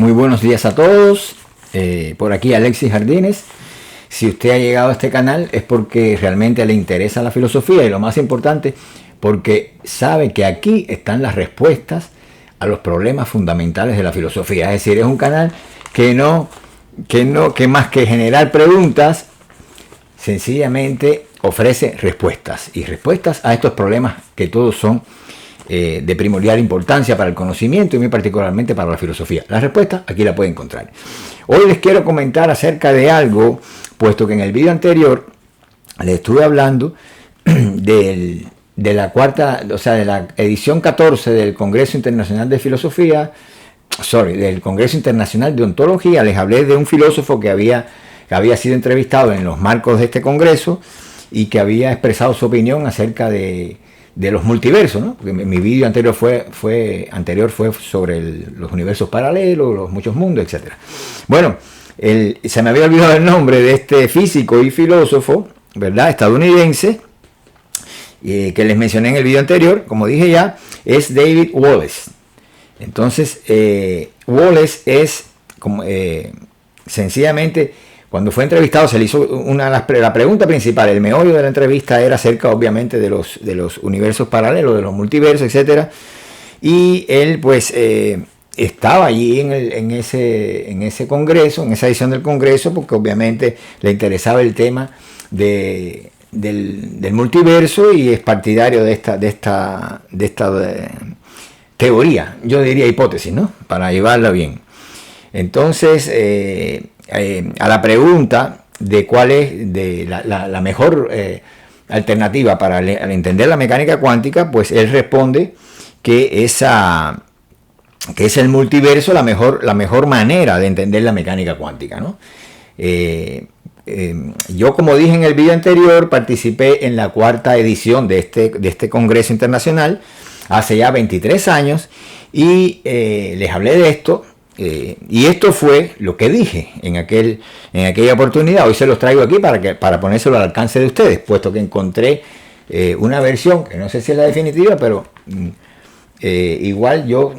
Muy buenos días a todos. Por aquí Alexis Jardines. Si usted ha llegado a este canal es porque realmente le interesa la filosofía y lo más importante, porque sabe que aquí están las respuestas a los problemas fundamentales de la filosofía. Es decir, es un canal que más que generar preguntas, sencillamente ofrece respuestas y respuestas a estos problemas que todos son de primordial importancia para el conocimiento y muy particularmente para la filosofía. La respuesta aquí la puede encontrar. Hoy les quiero comentar acerca de algo, puesto que en el video anterior les estuve hablando de la cuarta, o sea, de la edición 14 del Congreso Internacional de Filosofía, del Congreso Internacional de Ontología. Les hablé de un filósofo que había sido entrevistado en los marcos de este congreso y que había expresado su opinión acerca de los multiversos, ¿no? Porque mi vídeo anterior fue sobre los universos paralelos, los muchos mundos, etc. Bueno, se me había olvidado el nombre de este físico y filósofo, ¿verdad?, estadounidense, que les mencioné en el vídeo anterior. Como dije ya, es David Wallace. Entonces, Wallace es como sencillamente, cuando fue entrevistado, se le hizo la pregunta principal, el meollo de la entrevista era acerca, obviamente, de los universos paralelos, de los multiversos, etcétera. Y él, pues, estaba allí en ese congreso, en esa edición del congreso, porque obviamente le interesaba el tema del multiverso y es partidario de esta teoría, yo diría hipótesis, ¿no?, para llevarla bien. Entonces, a la pregunta de cuál es la mejor alternativa para al entender la mecánica cuántica, pues él responde que es el multiverso la mejor manera de entender la mecánica cuántica, ¿no? Yo, como dije en el video anterior, participé en la cuarta edición de este Congreso Internacional hace ya 23 años y les hablé de esto. Y esto fue lo que dije en aquella oportunidad. Hoy se los traigo aquí para ponérselo al alcance de ustedes, puesto que encontré una versión que no sé si es la definitiva, pero igual yo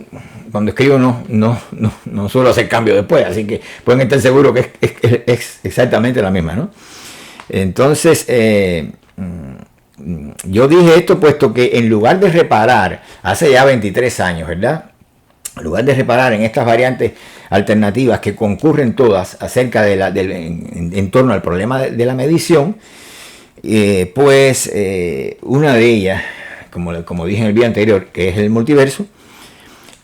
cuando escribo no suelo hacer cambio después, así que pueden estar seguros que es exactamente la misma, ¿no? Entonces, yo dije esto puesto que en lugar de reparar hace ya 23 años, ¿verdad?, en lugar de reparar en estas variantes alternativas que concurren todas acerca en torno al problema de la medición, pues una de ellas, como dije en el video anterior, que es el multiverso,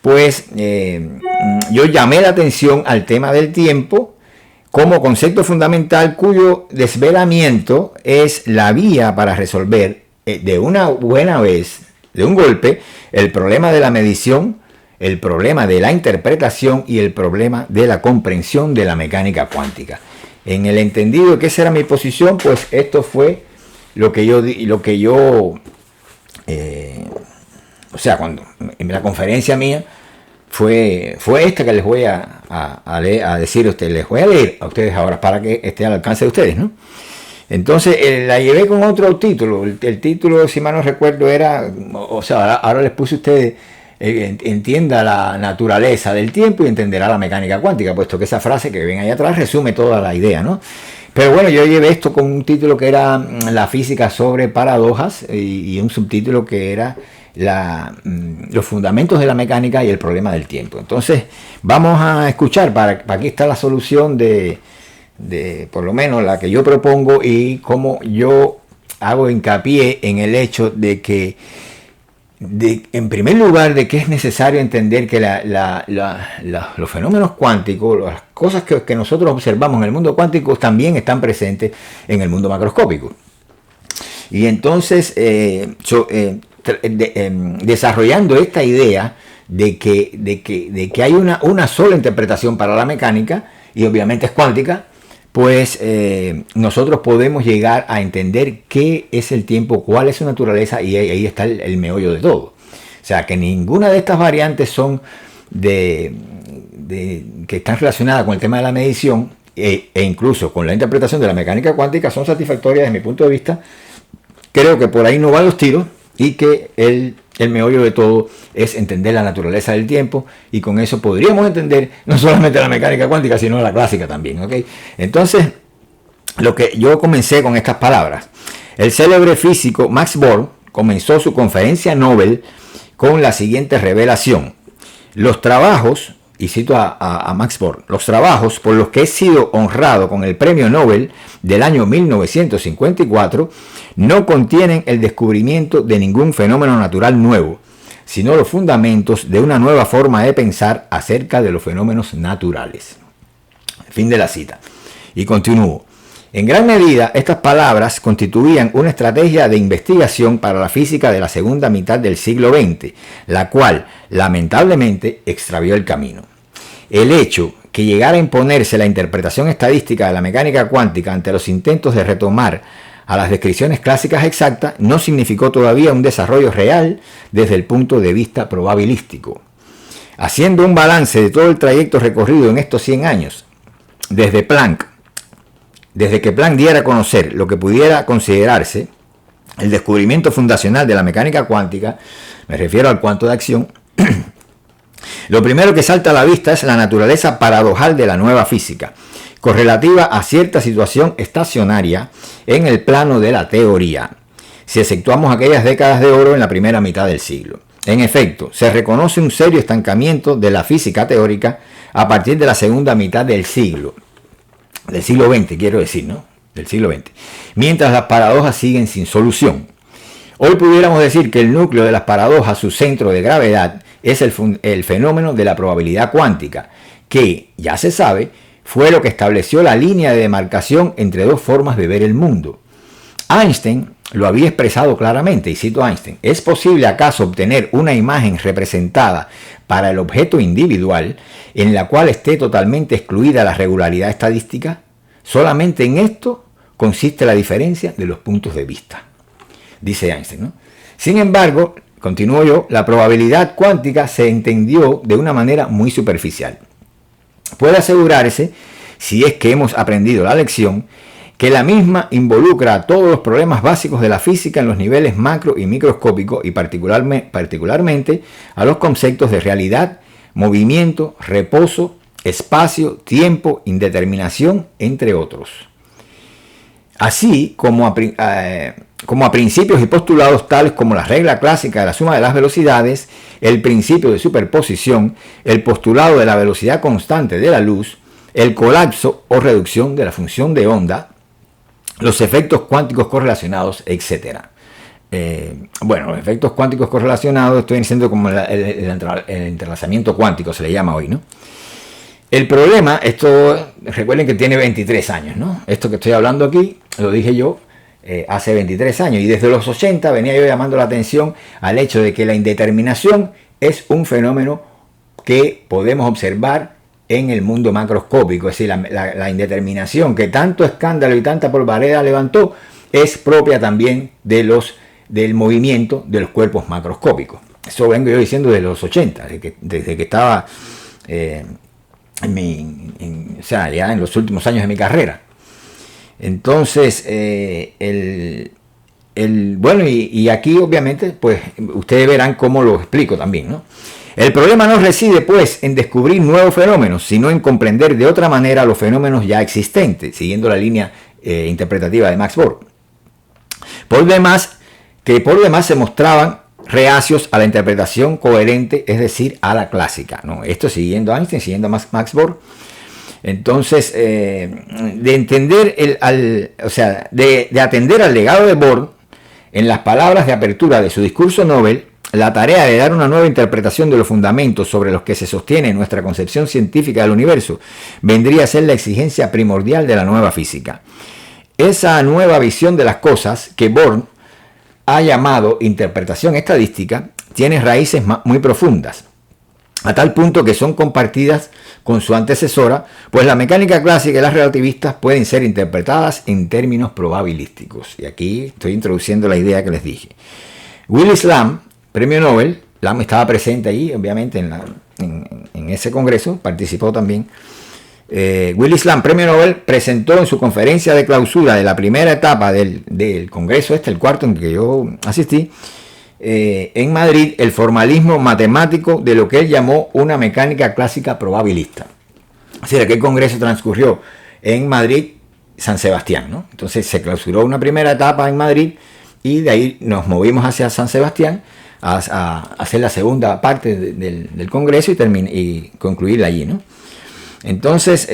pues yo llamé la atención al tema del tiempo como concepto fundamental cuyo desvelamiento es la vía para resolver de una buena vez, de un golpe, el problema de la medición, el problema de la interpretación y el problema de la comprensión de la mecánica cuántica. En el entendido de que esa era mi posición, pues esto fue lo que yo o sea, cuando en la conferencia mía fue esta que les voy a decir a ustedes, les voy a leer a ustedes ahora para que esté al alcance de ustedes, ¿no? Entonces la llevé con otro título. El título, si mal no recuerdo, era, o sea, ahora les puse a ustedes, entienda la naturaleza del tiempo y entenderá la mecánica cuántica, puesto que esa frase que ven ahí atrás resume toda la idea, ¿no? Pero bueno, yo llevé esto con un título que era la física sobre paradojas y un subtítulo que era los fundamentos de la mecánica y el problema del tiempo. Entonces vamos a escuchar, para aquí está la solución de por lo menos la que yo propongo y cómo yo hago hincapié en el hecho de que en primer lugar, de que es necesario entender que los fenómenos cuánticos, las cosas que nosotros observamos en el mundo cuántico también están presentes en el mundo macroscópico. Y entonces, desarrollando esta idea de que hay una sola interpretación para la mecánica, y obviamente es cuántica, pues nosotros podemos llegar a entender qué es el tiempo, cuál es su naturaleza, y ahí está el meollo de todo. O sea, que ninguna de estas variantes son que están relacionadas con el tema de la medición e incluso con la interpretación de la mecánica cuántica son satisfactorias desde mi punto de vista. Creo que por ahí no van los tiros y que el meollo de todo es entender la naturaleza del tiempo, y con eso podríamos entender no solamente la mecánica cuántica, sino la clásica también, ¿ok? Entonces, lo que yo comencé con estas palabras. El célebre físico Max Born comenzó su conferencia Nobel con la siguiente revelación. Los trabajos, y cito a Max Born, los trabajos por los que he sido honrado con el premio Nobel del año 1954 no contienen el descubrimiento de ningún fenómeno natural nuevo, sino los fundamentos de una nueva forma de pensar acerca de los fenómenos naturales. Fin de la cita. Y continúo. En gran medida, estas palabras constituían una estrategia de investigación para la física de la segunda mitad del siglo XX, la cual, lamentablemente, extravió el camino. El hecho que llegara a imponerse la interpretación estadística de la mecánica cuántica ante los intentos de retomar a las descripciones clásicas exactas no significó todavía un desarrollo real desde el punto de vista probabilístico. Haciendo un balance de todo el trayecto recorrido en estos 100 años, desde que Planck diera a conocer lo que pudiera considerarse el descubrimiento fundacional de la mecánica cuántica, me refiero al cuanto de acción, lo primero que salta a la vista es la naturaleza paradojal de la nueva física, correlativa a cierta situación estacionaria en el plano de la teoría, si exceptuamos aquellas décadas de oro en la primera mitad del siglo. En efecto, se reconoce un serio estancamiento de la física teórica a partir de la segunda mitad del siglo XX, quiero decir, ¿no? Del siglo XX, mientras las paradojas siguen sin solución. Hoy pudiéramos decir que el núcleo de las paradojas, su centro de gravedad, es el fenómeno de la probabilidad cuántica, que, ya se sabe, fue lo que estableció la línea de demarcación entre dos formas de ver el mundo. Einstein lo había expresado claramente, y cito a Einstein: ¿es posible acaso obtener una imagen representada para el objeto individual en la cual esté totalmente excluida la regularidad estadística? Solamente en esto consiste la diferencia de los puntos de vista, dice Einstein, ¿no? Sin embargo, continúo yo, la probabilidad cuántica se entendió de una manera muy superficial. Puede asegurarse, si es que hemos aprendido la lección, que la misma involucra a todos los problemas básicos de la física en los niveles macro y microscópicos, y particularmente a los conceptos de realidad, movimiento, reposo, espacio, tiempo, indeterminación, entre otros. Así como a principios y postulados tales como la regla clásica de la suma de las velocidades, el principio de superposición, el postulado de la velocidad constante de la luz, el colapso o reducción de la función de onda, los efectos cuánticos correlacionados, etc. Bueno, los efectos cuánticos correlacionados estoy diciendo como el entrelazamiento cuántico se le llama hoy, ¿no? El problema, esto recuerden que tiene 23 años, ¿no? Esto que estoy hablando aquí, lo dije yo hace 23 años, y desde los 80 venía yo llamando la atención al hecho de que la indeterminación es un fenómeno que podemos observar en el mundo macroscópico. Es decir, la indeterminación que tanto escándalo y tanta polvareda levantó es propia también del movimiento de los cuerpos macroscópicos. Eso vengo yo diciendo desde los 80, desde que estaba ya en los últimos años de mi carrera. Entonces, bueno, y aquí obviamente, pues ustedes verán cómo lo explico también, ¿no? El problema no reside, pues, en descubrir nuevos fenómenos, sino en comprender de otra manera los fenómenos ya existentes, siguiendo la línea interpretativa de Max Born. Por demás se mostraban reacios a la interpretación coherente, es decir, a la clásica, ¿no? Esto siguiendo a Einstein, siguiendo a Max Born. Entonces, de entender de atender al legado de Born, en las palabras de apertura de su discurso Nobel, la tarea de dar una nueva interpretación de los fundamentos sobre los que se sostiene nuestra concepción científica del universo vendría a ser la exigencia primordial de la nueva física. Esa nueva visión de las cosas que Born ha llamado interpretación estadística tiene raíces muy profundas, a tal punto que son compartidas con su antecesora, pues la mecánica clásica y las relativistas pueden ser interpretadas en términos probabilísticos. Y aquí estoy introduciendo la idea que les dije. Willis Lamb, premio Nobel, Lamb estaba presente allí, obviamente, en ese congreso, participó también. Willis Lamb, premio Nobel, presentó en su conferencia de clausura de la primera etapa del congreso el cuarto en que yo asistí, en Madrid el formalismo matemático de lo que él llamó una mecánica clásica probabilista. Es decir, aquel congreso transcurrió en Madrid, San Sebastián, ¿no? Entonces se clausuró una primera etapa en Madrid y de ahí nos movimos hacia San Sebastián a hacer la segunda parte del congreso y concluirla allí, ¿no? Entonces,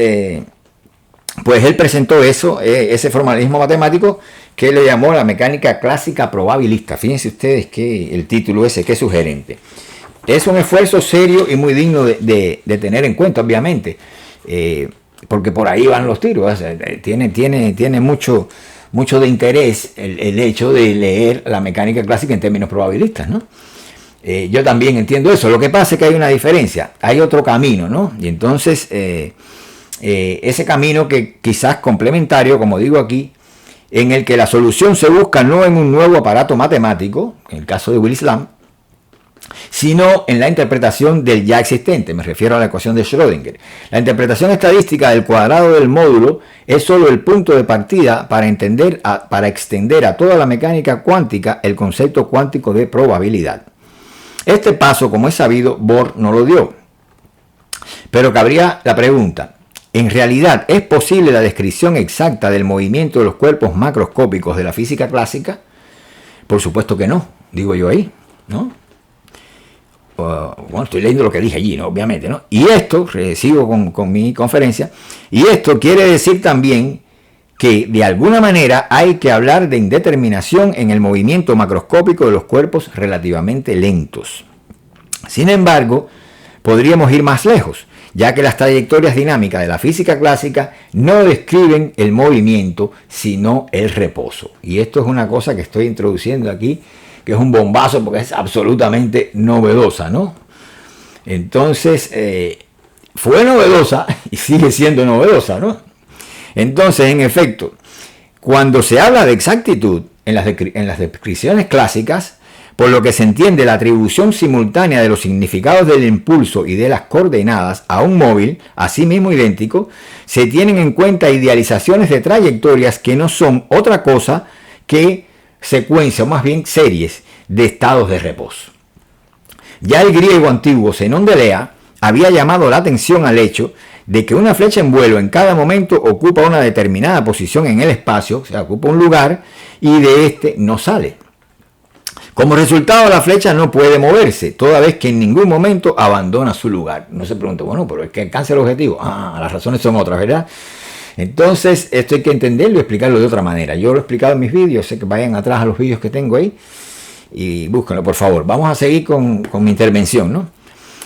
pues él presentó eso, ese formalismo matemático que le llamó la mecánica clásica probabilista. Fíjense ustedes que el título ese, qué sugerente. Es un esfuerzo serio y muy digno de tener en cuenta, obviamente, porque por ahí van los tiros. O sea, tiene mucho de interés el hecho de leer la mecánica clásica en términos probabilistas, ¿no? Yo también entiendo eso. Lo que pasa es que hay una diferencia, hay otro camino, ¿no? Y entonces ese camino que quizás complementario, como digo aquí, en el que la solución se busca no en un nuevo aparato matemático, en el caso de Willis Lamb, sino en la interpretación del ya existente. Me refiero a la ecuación de Schrödinger. La interpretación estadística del cuadrado del módulo es solo el punto de partida para extender a toda la mecánica cuántica el concepto cuántico de probabilidad. Este paso, como es sabido, Bohr no lo dio. Pero cabría la pregunta: ¿en realidad es posible la descripción exacta del movimiento de los cuerpos macroscópicos de la física clásica? Por supuesto que no, digo yo ahí, ¿no? Bueno, estoy leyendo lo que dije allí, ¿no? Obviamente, ¿no? Y esto, sigo con mi conferencia, y esto quiere decir también que de alguna manera hay que hablar de indeterminación en el movimiento macroscópico de los cuerpos relativamente lentos. Sin embargo, podríamos ir más lejos, ya que las trayectorias dinámicas de la física clásica no describen el movimiento, sino el reposo. Y esto es una cosa que estoy introduciendo aquí, que es un bombazo porque es absolutamente novedosa, ¿no? Entonces, fue novedosa y sigue siendo novedosa, ¿no? Entonces, en efecto, cuando se habla de exactitud en las descripciones clásicas, por lo que se entiende la atribución simultánea de los significados del impulso y de las coordenadas a un móvil, así mismo idéntico, se tienen en cuenta idealizaciones de trayectorias que no son otra cosa que secuencia, o más bien series, de estados de reposo. Ya el griego antiguo Zenón de Lea había llamado la atención al hecho de que una flecha en vuelo en cada momento ocupa una determinada posición en el espacio, o sea, ocupa un lugar, y de este no sale. Como resultado, la flecha no puede moverse, toda vez que en ningún momento abandona su lugar. No se pregunta, bueno, pero es que alcanza el objetivo. Las razones son otras, ¿verdad? Entonces, esto hay que entenderlo y explicarlo de otra manera. Yo lo he explicado en mis vídeos, sé que vayan atrás a los vídeos que tengo ahí y búsquenlo, por favor. Vamos a seguir con mi intervención, ¿no?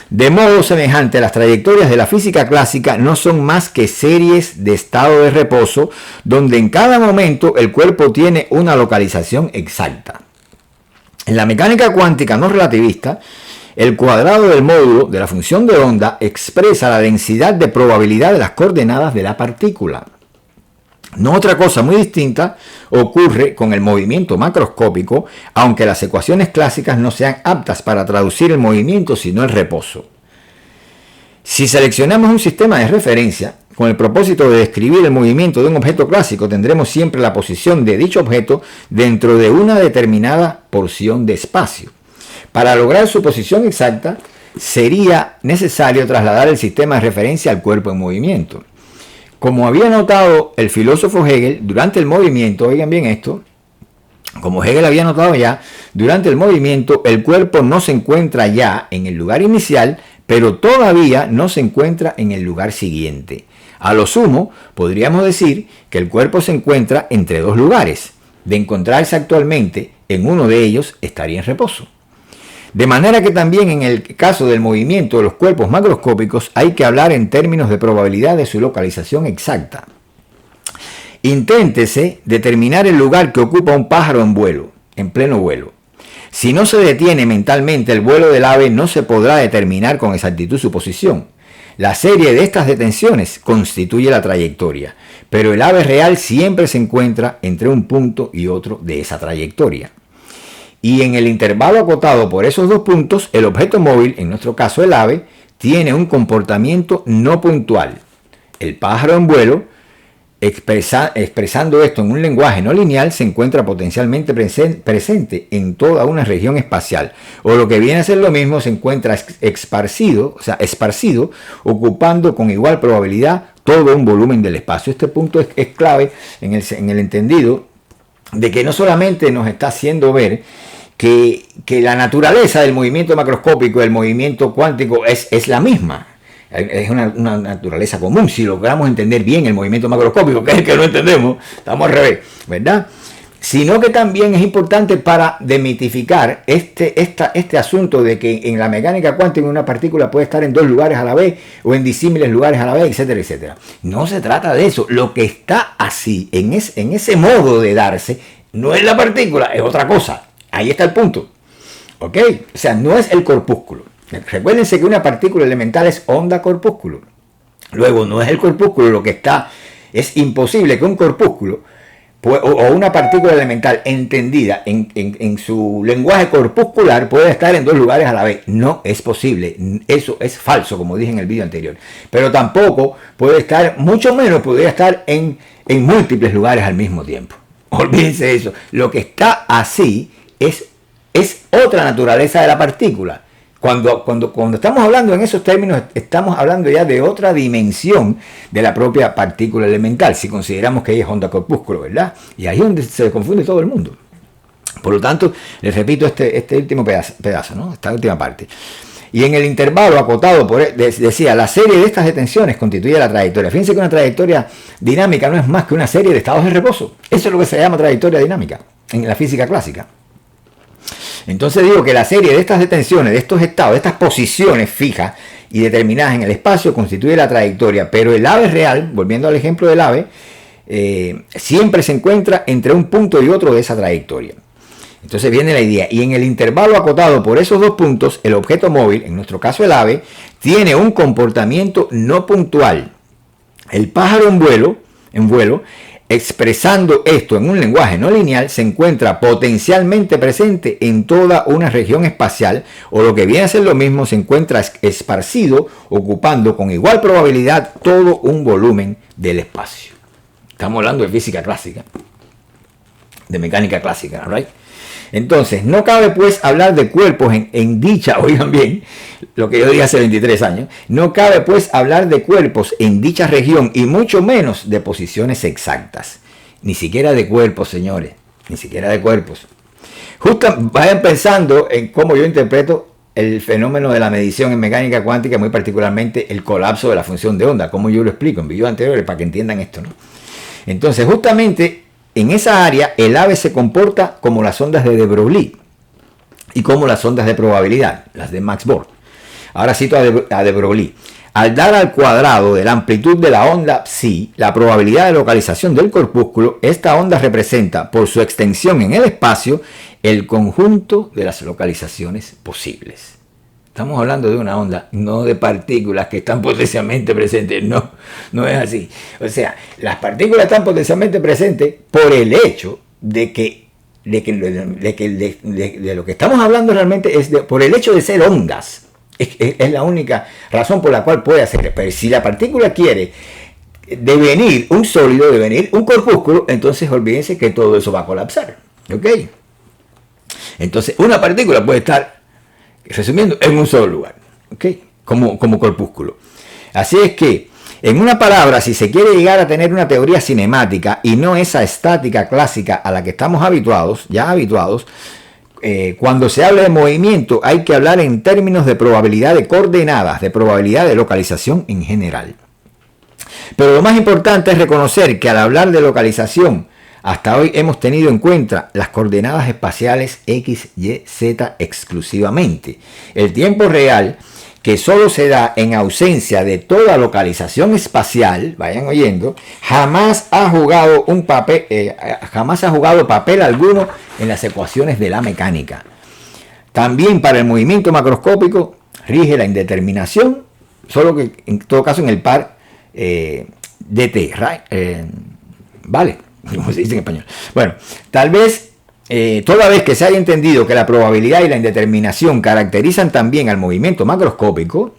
De modo semejante, las trayectorias de la física clásica no son más que series de estado de reposo, donde en cada momento el cuerpo tiene una localización exacta. En la mecánica cuántica no relativista, el cuadrado del módulo de la función de onda expresa la densidad de probabilidad de las coordenadas de la partícula. No otra cosa muy distinta ocurre con el movimiento macroscópico, aunque las ecuaciones clásicas no sean aptas para traducir el movimiento sino el reposo. Si seleccionamos un sistema de referencia con el propósito de describir el movimiento de un objeto clásico, tendremos siempre la posición de dicho objeto dentro de una determinada porción de espacio. Para lograr su posición exacta, sería necesario trasladar el sistema de referencia al cuerpo en movimiento. Como había notado el filósofo Hegel durante el movimiento, oigan bien esto, como Hegel había notado ya, durante el movimiento el cuerpo no se encuentra ya en el lugar inicial, pero todavía no se encuentra en el lugar siguiente. A lo sumo, podríamos decir que el cuerpo se encuentra entre dos lugares. De encontrarse actualmente en uno de ellos, estaría en reposo. De manera que también en el caso del movimiento de los cuerpos macroscópicos hay que hablar en términos de probabilidad de su localización exacta. Inténtese determinar el lugar que ocupa un pájaro en pleno vuelo. Si no se detiene mentalmente el vuelo del ave, no se podrá determinar con exactitud su posición. La serie de estas detenciones constituye la trayectoria, pero el ave real siempre se encuentra entre un punto y otro de esa trayectoria. Y en el intervalo acotado por esos dos puntos, el objeto móvil, en nuestro caso el ave, tiene un comportamiento no puntual. El pájaro en vuelo expresando esto en un lenguaje no lineal, se encuentra potencialmente presente en toda una región espacial, o lo que viene a ser lo mismo, se encuentra esparcido, ocupando con igual probabilidad todo un volumen del espacio. Este punto es clave en el entendido de que no solamente nos está haciendo ver que la naturaleza del movimiento macroscópico y el movimiento cuántico es la misma. Es una naturaleza común. Si logramos entender bien el movimiento macroscópico, que es el que no entendemos, estamos al revés, ¿verdad? Sino que también es importante para demitificar este asunto de que en la mecánica cuántica una partícula puede estar en dos lugares a la vez o en disímiles lugares a la vez, etcétera, etcétera. No se trata de eso. Lo que está así, en ese modo de darse, no es la partícula, es otra cosa. Ahí está el punto. ¿Ok? O sea, no es el corpúsculo. Recuérdense que una partícula elemental es onda-corpúsculo. Luego, no es el corpúsculo lo que está. Es imposible que un corpúsculo o una partícula elemental entendida en su lenguaje corpuscular pueda estar en dos lugares a la vez. No es posible. Eso es falso, como dije en el vídeo anterior. Pero tampoco puede estar, mucho menos podría estar en múltiples lugares al mismo tiempo. Olvídense de eso. Lo que está así es otra naturaleza de la partícula. Cuando estamos hablando en esos términos, estamos hablando ya de otra dimensión de la propia partícula elemental, si consideramos que ella es onda corpúsculo, ¿verdad? Y ahí es donde se confunde todo el mundo. Por lo tanto, les repito este último pedazo, ¿no? Esta última parte. Y en el intervalo acotado decía, la serie de estas detenciones constituye la trayectoria. Fíjense que una trayectoria dinámica no es más que una serie de estados de reposo. Eso es lo que se llama trayectoria dinámica en la física clásica. Entonces digo que la serie de estas detenciones, de estos estados, de estas posiciones fijas y determinadas en el espacio constituye la trayectoria, pero el ave real, volviendo al ejemplo del ave, siempre se encuentra entre un punto y otro de esa trayectoria. Entonces viene la idea, y en el intervalo acotado por esos dos puntos, el objeto móvil, en nuestro caso el ave, tiene un comportamiento no puntual. El pájaro en vuelo, expresando esto en un lenguaje no lineal, se encuentra potencialmente presente en toda una región espacial, o lo que viene a ser lo mismo, se encuentra esparcido, ocupando con igual probabilidad todo un volumen del espacio. Estamos hablando de física clásica, de mecánica clásica, ¿right? Entonces, no cabe pues hablar de cuerpos en dicha, oigan bien, lo que yo dije hace 23 años, no cabe pues hablar de cuerpos en dicha región y mucho menos de posiciones exactas. Ni siquiera de cuerpos, señores, ni siquiera de cuerpos. Justo vayan pensando en cómo yo interpreto el fenómeno de la medición en mecánica cuántica, muy particularmente el colapso de la función de onda, como yo lo explico en videos anteriores para que entiendan esto, ¿no? Entonces, justamente en esa área, el ave se comporta como las ondas de de Broglie y como las ondas de probabilidad, las de Max Born. Ahora cito a de Broglie. Al dar al cuadrado de la amplitud de la onda psi, la probabilidad de localización del corpúsculo, esta onda representa, por su extensión en el espacio, el conjunto de las localizaciones posibles. Estamos hablando de una onda, no de partículas que están potencialmente presentes. No es así. O sea, las partículas están potencialmente presentes por el hecho de lo que estamos hablando realmente es por el hecho de ser ondas. Es la única razón por la cual puede hacer. Pero si la partícula quiere devenir un sólido, devenir un corpúsculo, entonces olvídense que todo eso va a colapsar. ¿Ok? Entonces, una partícula puede estar, resumiendo, en un solo lugar, ¿ok? Como corpúsculo. Así es que, en una palabra, si se quiere llegar a tener una teoría cinemática y no esa estática clásica a la que estamos habituados, cuando se habla de movimiento hay que hablar en términos de probabilidad de coordenadas, de probabilidad de localización en general. Pero lo más importante es reconocer que al hablar de localización, hasta hoy hemos tenido en cuenta las coordenadas espaciales X, Y, Z exclusivamente. El tiempo real, que solo se da en ausencia de toda localización espacial, vayan oyendo, jamás ha jugado papel alguno en las ecuaciones de la mecánica. También para el movimiento macroscópico rige la indeterminación, solo que en todo caso en el par dt, right? ¿Vale? Como se dice en español. Bueno, tal vez toda vez que se haya entendido que la probabilidad y la indeterminación caracterizan también al movimiento macroscópico,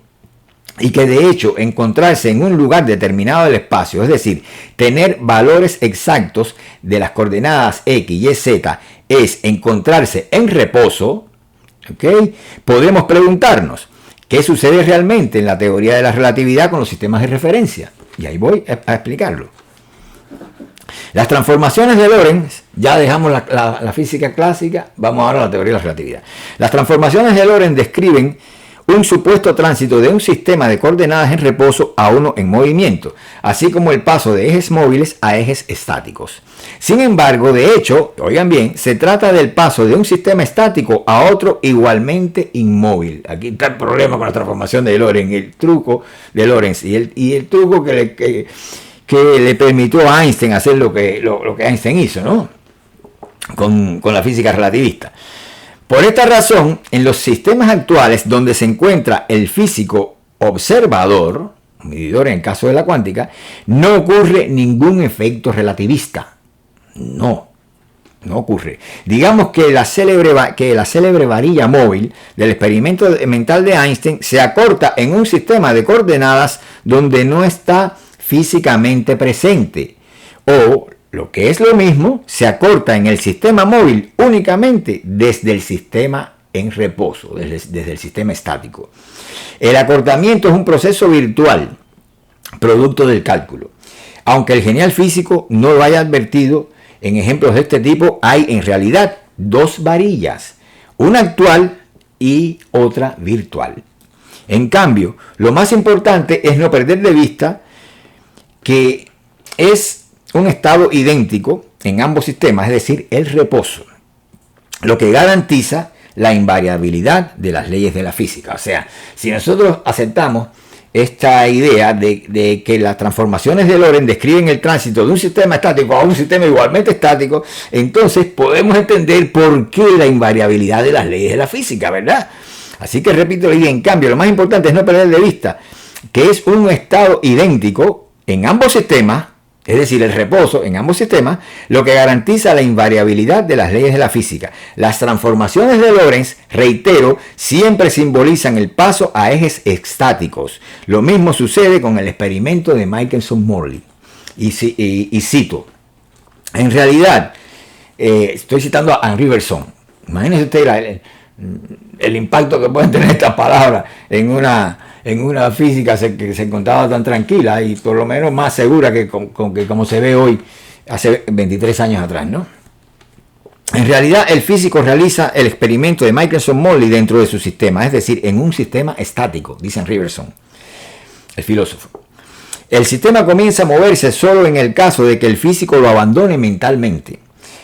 y que de hecho encontrarse en un lugar determinado del espacio, es decir, tener valores exactos de las coordenadas X, Y, Z, es encontrarse en reposo, ¿ok? Podemos preguntarnos, ¿qué sucede realmente en la teoría de la relatividad con los sistemas de referencia? Y ahí voy a explicarlo. Las transformaciones de Lorentz, ya dejamos la física clásica, vamos ahora a la teoría de la relatividad. Las transformaciones de Lorentz describen un supuesto tránsito de un sistema de coordenadas en reposo a uno en movimiento, así como el paso de ejes móviles a ejes estáticos. Sin embargo, de hecho, oigan bien, se trata del paso de un sistema estático a otro igualmente inmóvil. Aquí está el problema con la transformación de Lorentz, el truco de Lorentz y el truco que le permitió a Einstein hacer lo que Einstein hizo, ¿no? Con la física relativista. Por esta razón, en los sistemas actuales donde se encuentra el físico observador, medidor en el caso de la cuántica, no ocurre ningún efecto relativista. No ocurre. Digamos que la célebre varilla móvil del experimento mental de Einstein se acorta en un sistema de coordenadas donde no está físicamente presente, o lo que es lo mismo, se acorta en el sistema móvil únicamente desde el sistema en reposo, desde el sistema estático. El acortamiento es un proceso virtual, producto del cálculo. Aunque el genial físico no lo haya advertido, en ejemplos de este tipo hay en realidad dos varillas, una actual y otra virtual. En cambio, lo más importante es no perder de vista que es un estado idéntico en ambos sistemas, es decir, el reposo, lo que garantiza la invariabilidad de las leyes de la física. O sea, si nosotros aceptamos esta idea de que las transformaciones de Lorentz describen el tránsito de un sistema estático a un sistema igualmente estático, entonces podemos entender por qué la invariabilidad de las leyes de la física, ¿verdad? Así que repito la idea, en cambio, lo más importante es no perder de vista que es un estado idéntico en ambos sistemas, es decir, el reposo en ambos sistemas, lo que garantiza la invariabilidad de las leyes de la física. Las transformaciones de Lorentz, reitero, siempre simbolizan el paso a ejes estáticos. Lo mismo sucede con el experimento de Michelson-Morley. Y cito, en realidad, estoy citando a Henri Bergson. Imagínense usted el impacto que pueden tener estas palabras en una física que se encontraba tan tranquila y por lo menos más segura que como se ve hoy, hace 23 años atrás, ¿no? En realidad, el físico realiza el experimento de Michelson-Morley dentro de su sistema, es decir, en un sistema estático, dice Henri Bergson, el filósofo. El sistema comienza a moverse solo en el caso de que el físico lo abandone mentalmente.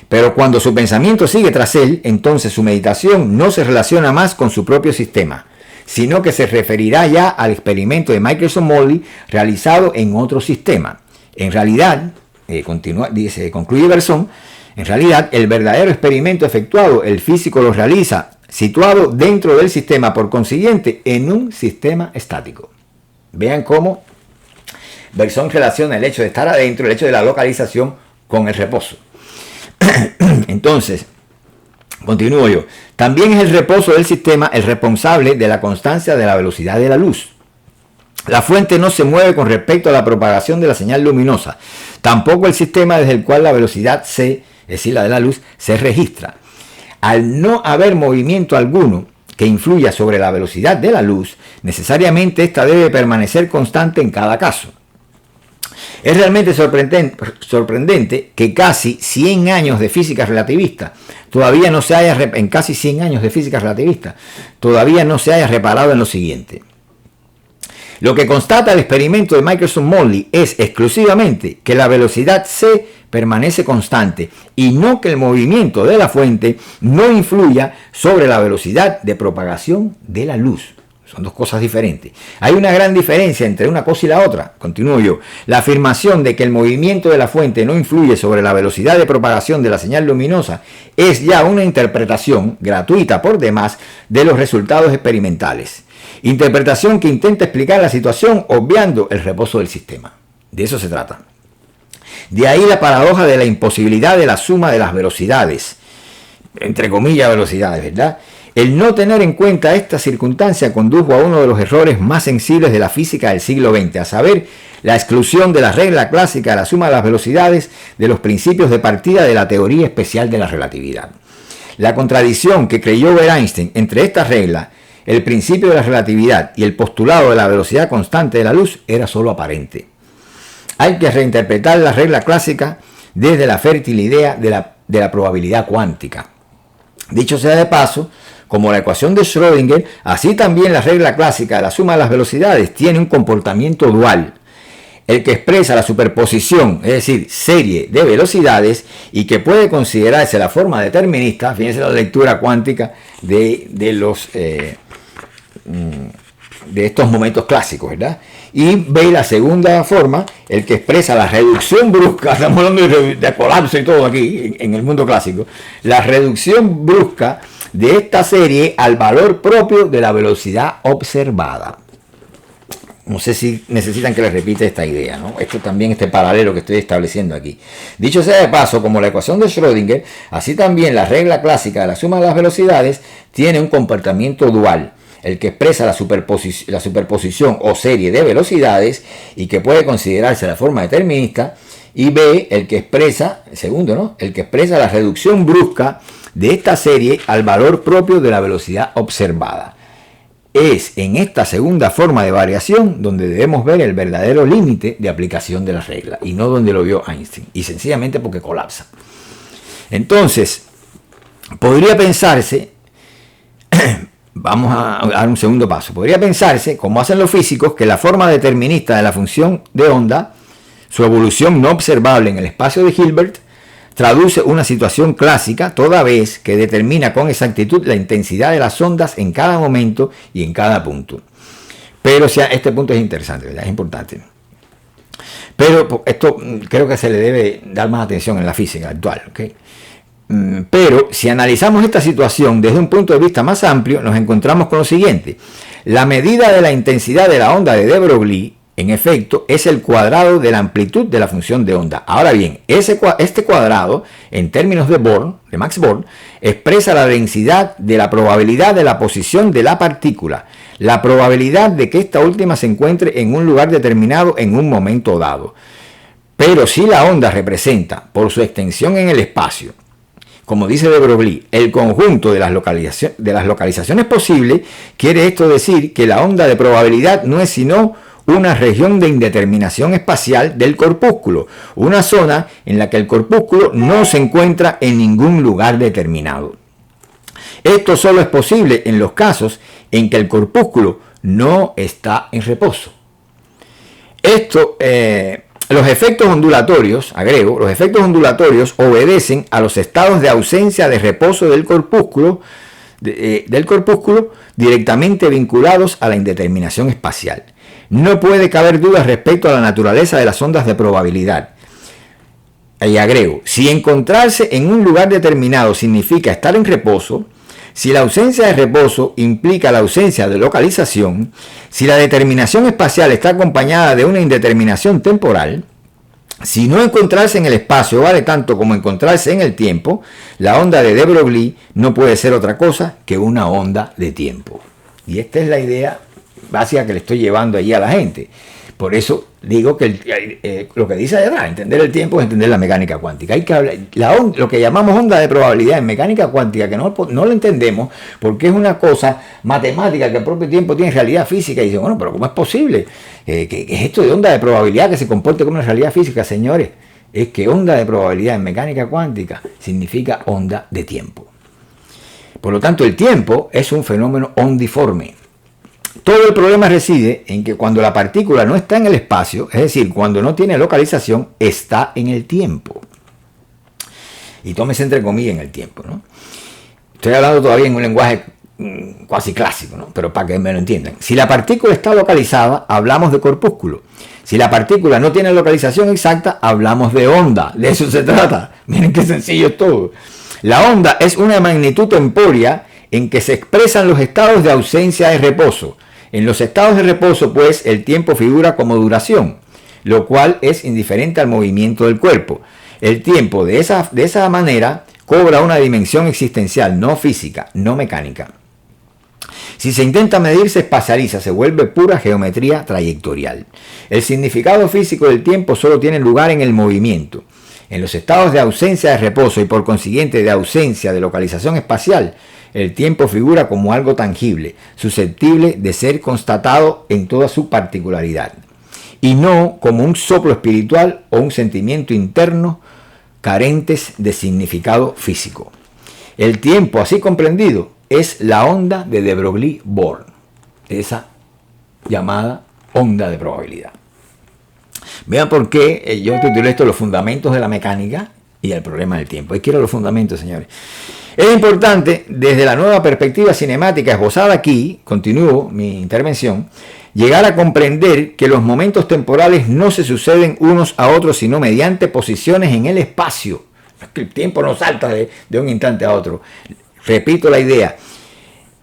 Pero cuando su pensamiento sigue tras él, entonces su meditación no se relaciona más con su propio sistema, sino que se referirá ya al experimento de Michelson-Morley realizado en otro sistema. En realidad, concluye Bergson, en realidad el verdadero experimento efectuado, el físico lo realiza situado dentro del sistema, por consiguiente, en un sistema estático. Vean cómo Bergson relaciona el hecho de estar adentro, el hecho de la localización, con el reposo. Entonces, continúo yo. También es el reposo del sistema el responsable de la constancia de la velocidad de la luz. La fuente no se mueve con respecto a la propagación de la señal luminosa. Tampoco el sistema desde el cual la velocidad c, es decir, la de la luz, se registra. Al no haber movimiento alguno que influya sobre la velocidad de la luz, necesariamente esta debe permanecer constante en cada caso. Es realmente sorprendente que casi 100 años de física relativista todavía no se haya reparado en lo siguiente. Lo que constata el experimento de Michelson-Morley es exclusivamente que la velocidad c permanece constante y no que el movimiento de la fuente no influya sobre la velocidad de propagación de la luz. Son dos cosas diferentes. Hay una gran diferencia entre una cosa y la otra. Continúo yo. La afirmación de que el movimiento de la fuente no influye sobre la velocidad de propagación de la señal luminosa es ya una interpretación gratuita por demás de los resultados experimentales. Interpretación que intenta explicar la situación obviando el reposo del sistema. De eso se trata. De ahí la paradoja de la imposibilidad de la suma de las velocidades, entre comillas velocidades, ¿verdad? El no tener en cuenta esta circunstancia condujo a uno de los errores más sensibles de la física del siglo XX, a saber, la exclusión de la regla clásica de la suma de las velocidades de los principios de partida de la teoría especial de la relatividad. La contradicción que creyó ver Einstein entre esta regla, el principio de la relatividad y el postulado de la velocidad constante de la luz era solo aparente. Hay que reinterpretar la regla clásica desde la fértil idea de la probabilidad cuántica. Dicho sea de paso, como la ecuación de Schrödinger, así también la regla clásica de la suma de las velocidades tiene un comportamiento dual, el que expresa la superposición, es decir, serie de velocidades, y que puede considerarse la forma determinista, fíjense la lectura cuántica de estos momentos clásicos, ¿verdad? Y ve la segunda forma, el que expresa la reducción brusca, estamos hablando de colapso y todo aquí en el mundo clásico, la reducción brusca de esta serie al valor propio de la velocidad observada. No sé si necesitan que les repite esta idea, ¿no? Esto también, este paralelo que estoy estableciendo aquí. Dicho sea de paso, como la ecuación de Schrödinger, así también la regla clásica de la suma de las velocidades tiene un comportamiento dual, el que expresa la superposición o serie de velocidades y que puede considerarse la forma determinista, y B, el que expresa, el segundo, ¿no? El que expresa la reducción brusca de esta serie al valor propio de la velocidad observada. Es en esta segunda forma de variación donde debemos ver el verdadero límite de aplicación de la regla y no donde lo vio Einstein, y sencillamente porque colapsa. Entonces, podría pensarse, vamos a dar un segundo paso, podría pensarse, como hacen los físicos, que la forma determinista de la función de onda, su evolución no observable en el espacio de Hilbert, traduce una situación clásica toda vez que determina con exactitud la intensidad de las ondas en cada momento y en cada punto. Pero este punto es interesante, ¿verdad? Es importante. Pero esto creo que se le debe dar más atención en la física actual, ¿okay? Pero si analizamos esta situación desde un punto de vista más amplio, nos encontramos con lo siguiente. La medida de la intensidad de la onda de de Broglie, en efecto, es el cuadrado de la amplitud de la función de onda. Ahora bien, este cuadrado, en términos de Born, de Max Born, expresa la densidad de la probabilidad de la posición de la partícula, la probabilidad de que esta última se encuentre en un lugar determinado en un momento dado. Pero si la onda representa, por su extensión en el espacio, como dice de Broglie, el conjunto de las localizaciones posibles, quiere esto decir que la onda de probabilidad no es sino una región de indeterminación espacial del corpúsculo, una zona en la que el corpúsculo no se encuentra en ningún lugar determinado. Esto solo es posible en los casos en que el corpúsculo no está en reposo. Los efectos ondulatorios, agrego, los efectos ondulatorios obedecen a los estados de ausencia de reposo del corpúsculo directamente vinculados a la indeterminación espacial. No puede caber duda respecto a la naturaleza de las ondas de probabilidad. Y agrego, si encontrarse en un lugar determinado significa estar en reposo, si la ausencia de reposo implica la ausencia de localización, si la determinación espacial está acompañada de una indeterminación temporal, si no encontrarse en el espacio vale tanto como encontrarse en el tiempo, la onda de de Broglie no puede ser otra cosa que una onda de tiempo. Y esta es la idea básica que le estoy llevando allí a la gente. Por eso digo que lo que dice allá, entender el tiempo es entender la mecánica cuántica. Hay que hablar, lo que llamamos onda de probabilidad en mecánica cuántica, que no lo entendemos porque es una cosa matemática que al propio tiempo tiene realidad física. Y dicen, bueno, pero ¿cómo es posible? ¿Qué es esto de onda de probabilidad que se comporte como una realidad física, señores? Es que onda de probabilidad en mecánica cuántica significa onda de tiempo. Por lo tanto, el tiempo es un fenómeno ondiforme. Todo el problema reside en que cuando la partícula no está en el espacio, es decir, cuando no tiene localización, está en el tiempo. Y tómese entre comillas en el tiempo, ¿no? Estoy hablando todavía en un lenguaje casi clásico, ¿no? Pero para que me lo entiendan. Si la partícula está localizada, hablamos de corpúsculo. Si la partícula no tiene localización exacta, hablamos de onda. De eso se trata. Miren qué sencillo es todo. La onda es una magnitud temporia en que se expresan los estados de ausencia de reposo. En los estados de reposo, pues, el tiempo figura como duración, lo cual es indiferente al movimiento del cuerpo. El tiempo, de esa manera, cobra una dimensión existencial, no física, no mecánica. Si se intenta medir, se espacializa, se vuelve pura geometría trayectorial. El significado físico del tiempo solo tiene lugar en el movimiento. En los estados de ausencia de reposo y por consiguiente de ausencia de localización espacial, el tiempo figura como algo tangible, susceptible de ser constatado en toda su particularidad, y no como un soplo espiritual o un sentimiento interno carentes de significado físico. El tiempo, así comprendido, es la onda de de Broglie-Born, esa llamada onda de probabilidad. Vean por qué yo titulé esto Los fundamentos de la mecánica y el problema del tiempo. Ahí quiero los fundamentos, señores. Es importante, desde la nueva perspectiva cinemática esbozada aquí, continúo mi intervención, llegar a comprender que los momentos temporales no se suceden unos a otros, sino mediante posiciones en el espacio. El tiempo no salta de un instante a otro. Repito la idea.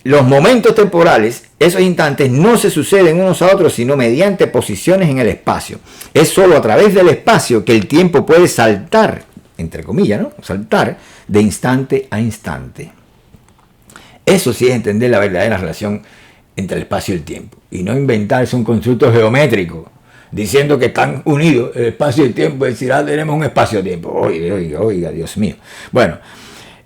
Los momentos temporales, esos instantes, no se suceden unos a otros, sino mediante posiciones en el espacio. Es solo a través del espacio que el tiempo puede saltar, entre comillas, ¿no? Saltar de instante a instante. Eso sí es entender la verdadera relación entre el espacio y el tiempo. Y no inventarse un constructo geométrico diciendo que están unidos el espacio y el tiempo. Es decir, tenemos un espacio-tiempo. Oiga, Dios mío. Bueno,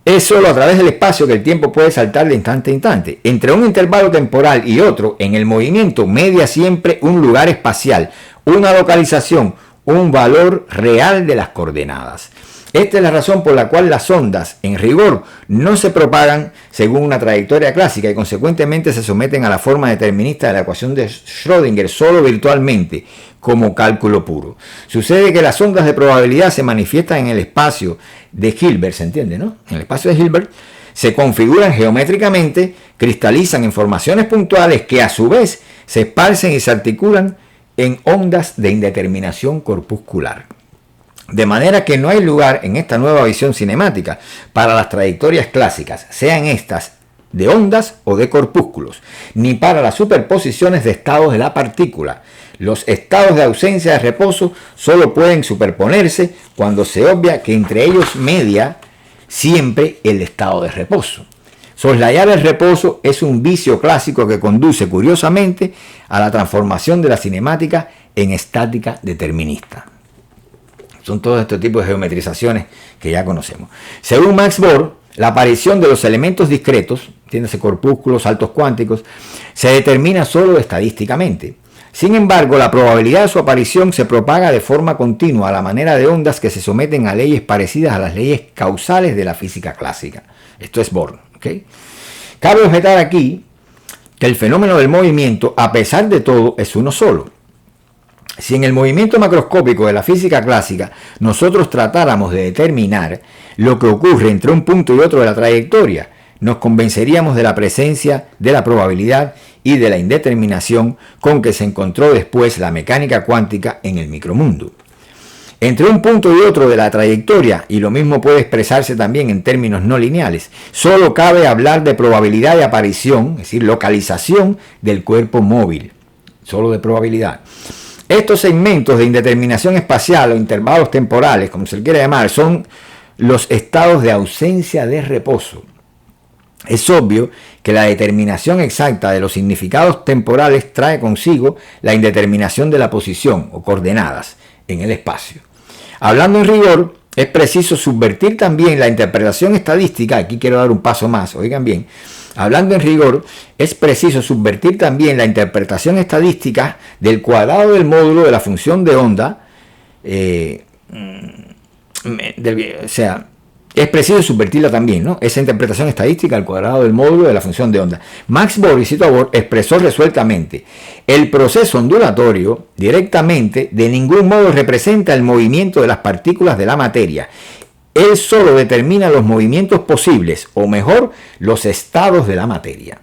es solo a través del espacio que el tiempo puede saltar de instante a instante. Entre un intervalo temporal y otro, en el movimiento media siempre un lugar espacial, una localización, un valor real de las coordenadas. Esta es la razón por la cual las ondas, en rigor, no se propagan según una trayectoria clásica y consecuentemente se someten a la forma determinista de la ecuación de Schrödinger solo virtualmente, como cálculo puro. Sucede que las ondas de probabilidad se manifiestan en el espacio de Hilbert, ¿se entiende, no? En el espacio de Hilbert se configuran geométricamente, cristalizan en formaciones puntuales que a su vez se esparcen y se articulan en ondas de indeterminación corpuscular. De manera que no hay lugar en esta nueva visión cinemática para las trayectorias clásicas, sean estas de ondas o de corpúsculos, ni para las superposiciones de estados de la partícula. Los estados de ausencia de reposo solo pueden superponerse cuando se obvia que entre ellos media siempre el estado de reposo. Soslayar el reposo es un vicio clásico que conduce curiosamente a la transformación de la cinemática en estática determinista. Son todos estos tipos de geometrizaciones que ya conocemos. Según Max Born, la aparición de los elementos discretos, entiéndase corpúsculos, saltos cuánticos, se determina solo estadísticamente. Sin embargo, la probabilidad de su aparición se propaga de forma continua a la manera de ondas que se someten a leyes parecidas a las leyes causales de la física clásica. Esto es Born, ¿okay? Cabe objetar aquí que el fenómeno del movimiento, a pesar de todo, es uno solo. Si en el movimiento macroscópico de la física clásica nosotros tratáramos de determinar lo que ocurre entre un punto y otro de la trayectoria, nos convenceríamos de la presencia de la probabilidad y de la indeterminación con que se encontró después la mecánica cuántica en el micromundo. Entre un punto y otro de la trayectoria, y lo mismo puede expresarse también en términos no lineales, solo cabe hablar de probabilidad de aparición, es decir, localización del cuerpo móvil, solo de probabilidad. Estos segmentos de indeterminación espacial o intervalos temporales, como se le quiere llamar, son los estados de ausencia de reposo. Es obvio que la determinación exacta de los significados temporales trae consigo la indeterminación de la posición o coordenadas en el espacio. Hablando en rigor, es preciso subvertir también la interpretación estadística. Aquí quiero dar un paso más, oigan bien. Hablando en rigor, es preciso subvertir también la interpretación estadística del cuadrado del módulo de la función de onda. Es preciso subvertirla también, ¿no? Esa interpretación estadística al cuadrado del módulo de la función de onda. Max Born, y cito a Born, expresó resueltamente: el proceso ondulatorio directamente de ningún modo representa el movimiento de las partículas de la materia. Él solo determina los movimientos posibles, o mejor, los estados de la materia.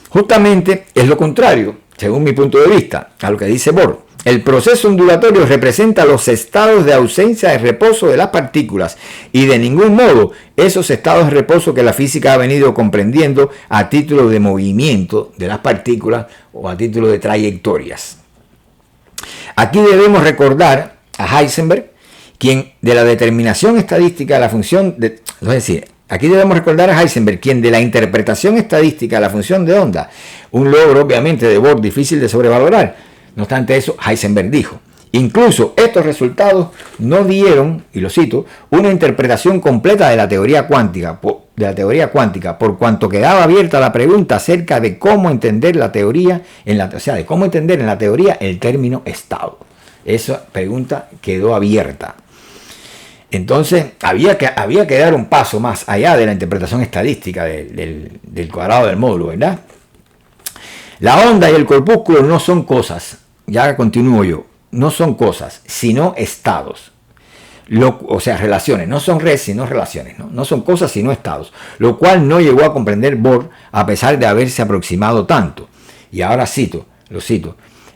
Justamente es lo contrario, según mi punto de vista, a lo que dice Born. El proceso ondulatorio representa los estados de ausencia de reposo de las partículas y de ningún modo esos estados de reposo que la física ha venido comprendiendo a título de movimiento de las partículas o a título de trayectorias. Aquí debemos recordar a Heisenberg, quien de la determinación estadística de la función de, es decir, Aquí debemos recordar a Heisenberg, quien de la interpretación estadística de la función de onda, un logro obviamente de Bohr difícil de sobrevalorar. No obstante eso, Heisenberg dijo: incluso estos resultados no dieron, y lo cito, una interpretación completa de la teoría cuántica, por cuanto quedaba abierta la pregunta acerca de cómo entender la teoría, de cómo entender en la teoría el término estado. Esa pregunta quedó abierta. Entonces había que dar un paso más allá de la interpretación estadística del cuadrado del módulo, ¿verdad? La onda y el corpúsculo no son cosas, ya continúo yo, no son cosas, sino estados. O sea, relaciones, no son redes, sino relaciones, ¿no? No son cosas, sino estados, lo cual no llegó a comprender Bohr a pesar de haberse aproximado tanto. Y ahora lo cito.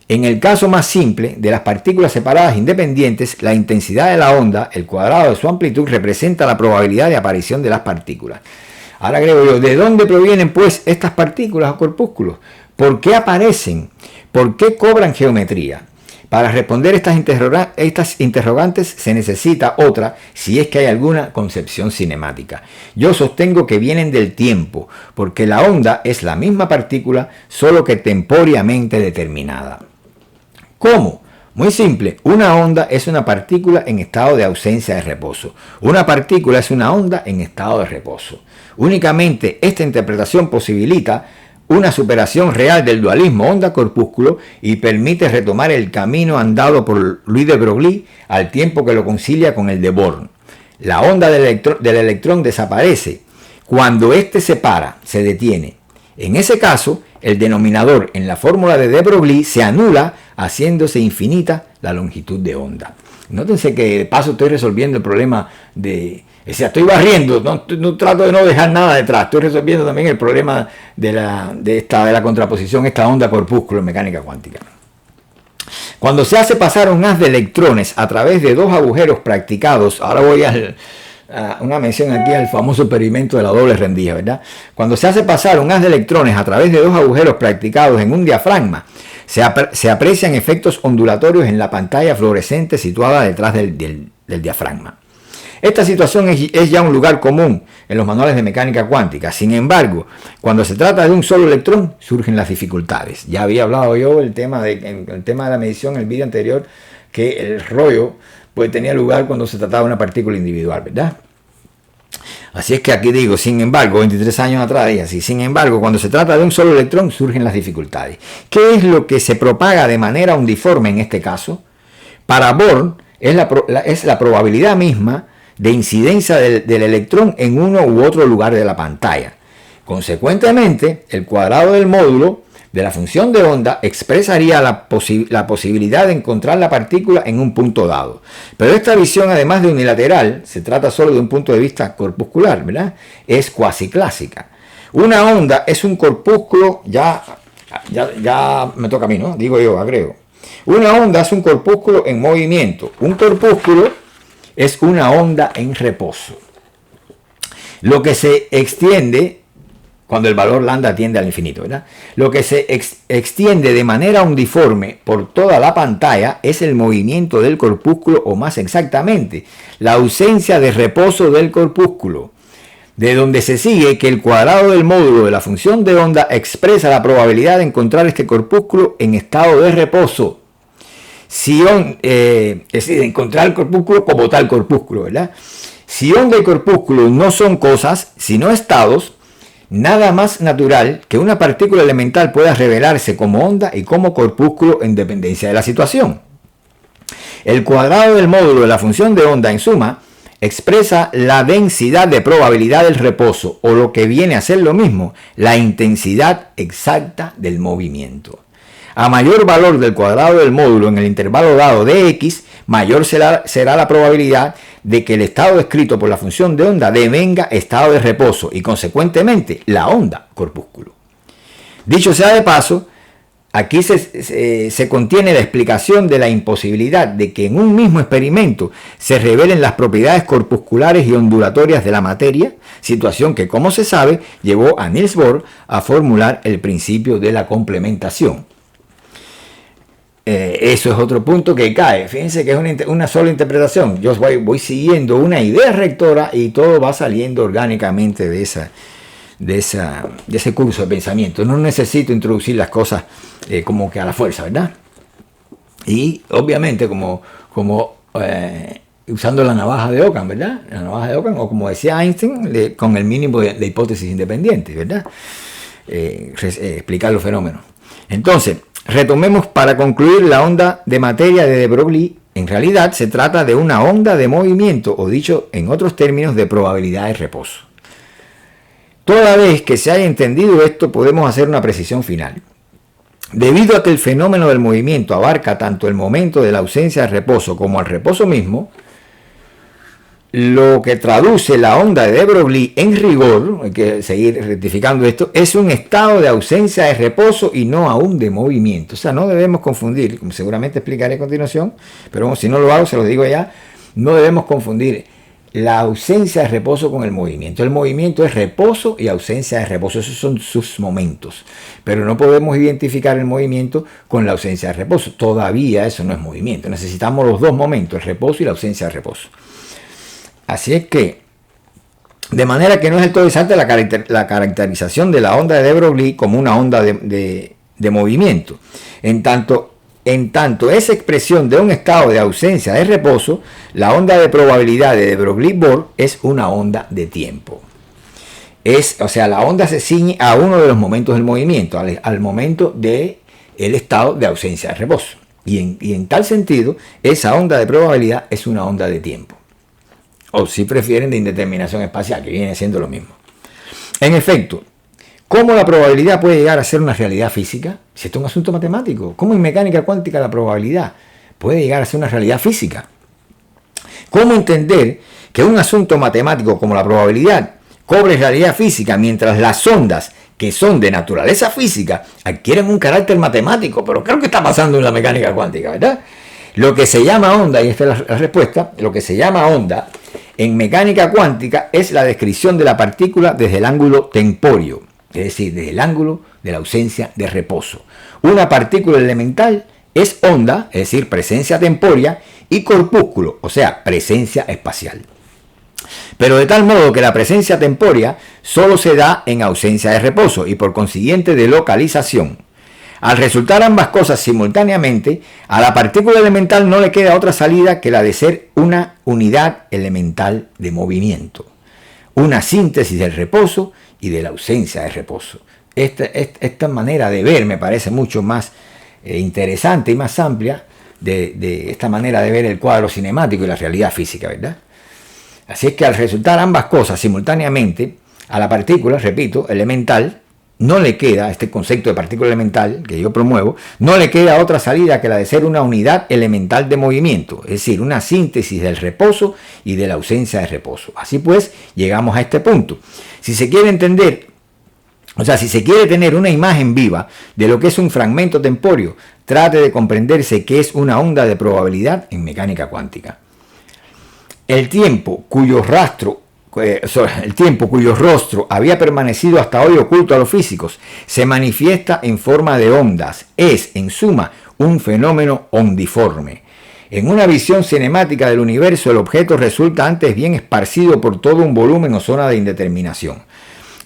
En el caso más simple de las partículas separadas independientes, la intensidad de la onda, el cuadrado de su amplitud, representa la probabilidad de aparición de las partículas. Ahora agrego yo, ¿de dónde provienen pues estas partículas o corpúsculos? ¿Por qué aparecen? ¿Por qué cobran geometría? Para responder estas interrogantes se necesita otra, si es que hay alguna concepción cinemática. Yo sostengo que vienen del tiempo, porque la onda es la misma partícula, solo que tempóralmente determinada. ¿Cómo? Muy simple, una onda es una partícula en estado de ausencia de reposo. Una partícula es una onda en estado de reposo. Únicamente esta interpretación posibilita una superación real del dualismo onda-corpúsculo y permite retomar el camino andado por Louis de Broglie al tiempo que lo concilia con el de Born. La onda del electrón desaparece cuando éste se para, se detiene. En ese caso, el denominador en la fórmula de Broglie se anula, haciéndose infinita la longitud de onda. Nótense que de paso estoy resolviendo el problema de... O sea, estoy barriendo, no trato de no dejar nada detrás. Estoy resolviendo también el problema de la contraposición, esta onda-corpúsculo en mecánica cuántica. Cuando se hace pasar un haz de electrones a través de dos agujeros practicados, ahora voy a una mención aquí al famoso experimento de la doble rendija, ¿verdad? Cuando se hace pasar un haz de electrones a través de dos agujeros practicados en un diafragma, se aprecian efectos ondulatorios en la pantalla fluorescente situada detrás del diafragma. Esta situación es ya un lugar común en los manuales de mecánica cuántica. Sin embargo, cuando se trata de un solo electrón, surgen las dificultades. Ya había hablado yo el tema de la medición en el vídeo anterior, que el rollo pues tenía lugar cuando se trataba de una partícula individual, ¿verdad? Así es que aquí digo, sin embargo, 23 años atrás dije así, sin embargo, cuando se trata de un solo electrón, surgen las dificultades. ¿Qué es lo que se propaga de manera uniforme en este caso? Para Born es la probabilidad misma de incidencia del electrón en uno u otro lugar de la pantalla. Consecuentemente, el cuadrado del módulo de la función de onda expresaría la posibilidad de encontrar la partícula en un punto dado. Pero esta visión, además de unilateral, se trata solo de un punto de vista corpuscular, ¿verdad? Es cuasi clásica. Una onda es un corpúsculo, ya me toca a mí, ¿no? Digo yo, agrego. Una onda es un corpúsculo en movimiento. Un corpúsculo es una onda en reposo. Lo que se extiende cuando el valor lambda tiende al infinito, ¿verdad? Lo que se extiende de manera uniforme por toda la pantalla es el movimiento del corpúsculo, o más exactamente, la ausencia de reposo del corpúsculo, de donde se sigue que el cuadrado del módulo de la función de onda expresa la probabilidad de encontrar este corpúsculo en estado de reposo. Es decir, encontrar el corpúsculo como tal corpúsculo, ¿verdad? Si onda y corpúsculo no son cosas, sino estados, nada más natural que una partícula elemental pueda revelarse como onda y como corpúsculo en dependencia de la situación. El cuadrado del módulo de la función de onda, en suma, expresa la densidad de probabilidad del reposo, o lo que viene a ser lo mismo, la intensidad exacta del movimiento. A mayor valor del cuadrado del módulo en el intervalo dado de x, mayor será la probabilidad de que el estado descrito por la función de onda devenga estado de reposo y consecuentemente la onda corpúsculo. Dicho sea de paso, aquí se contiene la explicación de la imposibilidad de que en un mismo experimento se revelen las propiedades corpusculares y ondulatorias de la materia, situación que, como se sabe, llevó a Niels Bohr a formular el principio de la complementación. Eso es otro punto que cae. Fíjense que es una sola interpretación. Yo voy siguiendo una idea rectora y todo va saliendo orgánicamente de ese curso de pensamiento. No necesito introducir las cosas como que a la fuerza, ¿verdad? Y obviamente como usando la navaja de Ockham, ¿verdad? La navaja de Ockham, o como decía Einstein, con el mínimo de hipótesis independientes, ¿verdad? Explicar los fenómenos. Entonces, retomemos para concluir la onda de materia de de Broglie. En realidad se trata de una onda de movimiento, o dicho en otros términos, de probabilidad de reposo. Toda vez que se haya entendido esto, podemos hacer una precisión final. Debido a que el fenómeno del movimiento abarca tanto el momento de la ausencia de reposo como el reposo mismo, lo que traduce la onda de Broglie en rigor, hay que seguir rectificando esto, es un estado de ausencia de reposo y no aún de movimiento. O sea, no debemos confundir, como seguramente explicaré a continuación, pero si no lo hago, se lo digo ya, no debemos confundir la ausencia de reposo con el movimiento. El movimiento es reposo y ausencia de reposo, esos son sus momentos, pero no podemos identificar el movimiento con la ausencia de reposo. Todavía eso no es movimiento, necesitamos los dos momentos, el reposo y la ausencia de reposo. Así es que, de manera que no es del todo exacta la caracterización de la onda de Broglie como una onda de movimiento. En tanto esa expresión de un estado de ausencia de reposo, la onda de probabilidad de Broglie-Bohr es una onda de tiempo. O sea, la onda se ciñe a uno de los momentos del movimiento, al momento del estado de ausencia de reposo. Y en tal sentido, esa onda de probabilidad es una onda de tiempo. O si prefieren, de indeterminación espacial, que viene siendo lo mismo. En efecto, ¿cómo la probabilidad puede llegar a ser una realidad física? Si esto es un asunto matemático. ¿Cómo en mecánica cuántica la probabilidad puede llegar a ser una realidad física? ¿Cómo entender que un asunto matemático como la probabilidad cobre realidad física mientras las ondas que son de naturaleza física adquieren un carácter matemático? Pero creo que está pasando en la mecánica cuántica, ¿verdad? Lo que se llama onda, y esta es la respuesta, lo que se llama onda en mecánica cuántica es la descripción de la partícula desde el ángulo temporio, es decir, desde el ángulo de la ausencia de reposo. Una partícula elemental es onda, es decir, presencia temporia, y corpúsculo, o sea, presencia espacial. Pero de tal modo que la presencia temporia solo se da en ausencia de reposo y por consiguiente de localización. Al resultar ambas cosas simultáneamente, a la partícula elemental no le queda otra salida que la de ser una unidad elemental de movimiento, una síntesis del reposo y de la ausencia de reposo. Esta manera de ver me parece mucho más interesante y más amplia de esta manera de ver el cuadro cinemático y la realidad física, ¿verdad? Así es que al resultar ambas cosas simultáneamente, a la partícula, repito, elemental, no le queda, este concepto de partícula elemental que yo promuevo, no le queda otra salida que la de ser una unidad elemental de movimiento, es decir, una síntesis del reposo y de la ausencia de reposo. Así pues, llegamos a este punto. Si se quiere entender, o sea, si se quiere tener una imagen viva de lo que es un fragmento temporio, trate de comprenderse que es una onda de probabilidad en mecánica cuántica. El tiempo cuyo rostro había permanecido hasta hoy oculto a los físicos, se manifiesta en forma de ondas. Es, en suma, un fenómeno ondiforme. En una visión cinemática del universo, el objeto resulta antes bien esparcido por todo un volumen o zona de indeterminación.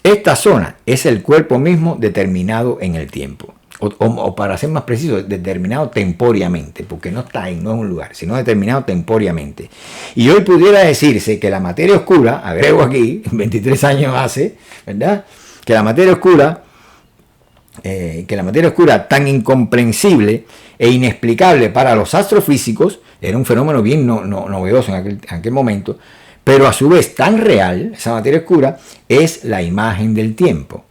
Esta zona es el cuerpo mismo determinado en el tiempo. O para ser más preciso, determinado temporiamente, porque no está ahí, no es un lugar, sino determinado temporiamente. Y hoy pudiera decirse que la materia oscura, agrego aquí, 23 años hace, ¿verdad? Que la materia oscura tan incomprensible e inexplicable para los astrofísicos, era un fenómeno bien novedoso en aquel momento, pero a su vez tan real, esa materia oscura, es la imagen del tiempo.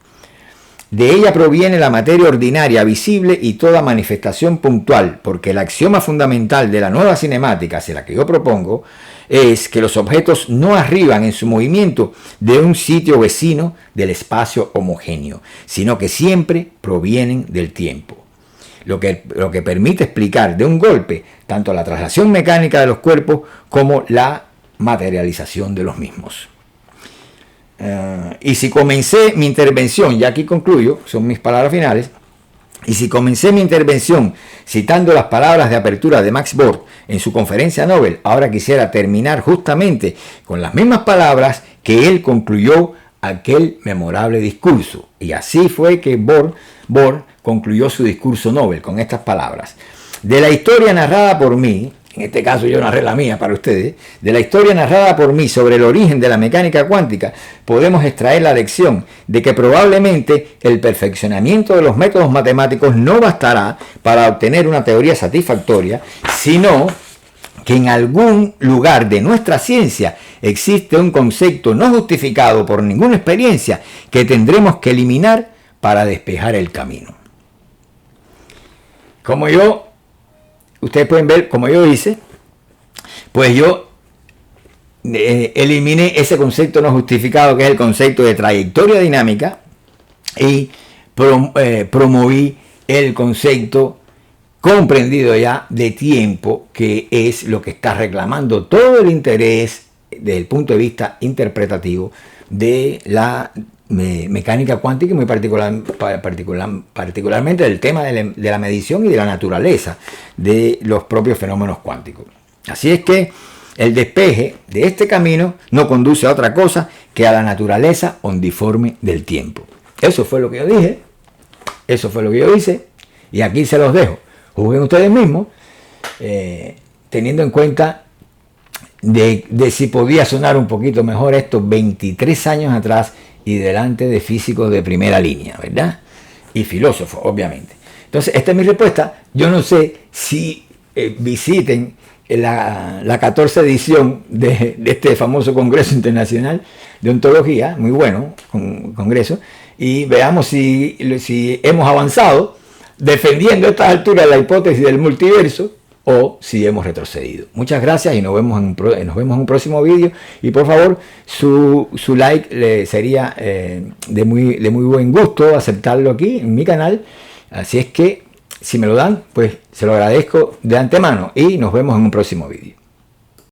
De ella proviene la materia ordinaria visible y toda manifestación puntual, porque el axioma fundamental de la nueva cinemática, hacia la que yo propongo, es que los objetos no arriban en su movimiento de un sitio vecino del espacio homogéneo, sino que siempre provienen del tiempo. Lo que permite explicar de un golpe tanto la traslación mecánica de los cuerpos como la materialización de los mismos. Y si comencé mi intervención, ya aquí concluyo, son mis palabras finales, Y si comencé mi intervención citando las palabras de apertura de Max Borg en su conferencia Nobel, ahora quisiera terminar justamente con las mismas palabras que él concluyó aquel memorable discurso. Y así fue que Borg concluyó su discurso Nobel con estas palabras. De la historia narrada por mí, en este caso yo narré la mía para ustedes, de la historia narrada por mí sobre el origen de la mecánica cuántica, podemos extraer la lección de que probablemente el perfeccionamiento de los métodos matemáticos no bastará para obtener una teoría satisfactoria, sino que en algún lugar de nuestra ciencia existe un concepto no justificado por ninguna experiencia que tendremos que eliminar para despejar el camino. Ustedes pueden ver, como yo hice, pues yo eliminé ese concepto no justificado, que es el concepto de trayectoria dinámica, y promoví el concepto comprendido ya de tiempo, que es lo que está reclamando todo el interés desde el punto de vista interpretativo de la mecánica cuántica, y muy particularmente del tema de la medición y de la naturaleza de los propios fenómenos cuánticos. Así es que el despeje de este camino no conduce a otra cosa que a la naturaleza ondiforme del tiempo. Eso fue lo que yo dije, eso fue lo que yo hice, y aquí se los dejo. Juzguen ustedes mismos, teniendo en cuenta de si podía sonar un poquito mejor esto 23 años atrás y delante de físicos de primera línea, ¿verdad? Y filósofos, obviamente. Entonces, esta es mi respuesta. Yo no sé si visiten la 14 edición de este famoso Congreso Internacional de Ontología, muy bueno, congreso, y veamos si hemos avanzado defendiendo a estas alturas la hipótesis del multiverso, o si hemos retrocedido. Muchas gracias y nos vemos en un próximo vídeo. Y por favor, su like sería de muy buen gusto aceptarlo aquí en mi canal. Así es que si me lo dan, pues se lo agradezco de antemano y nos vemos en un próximo vídeo.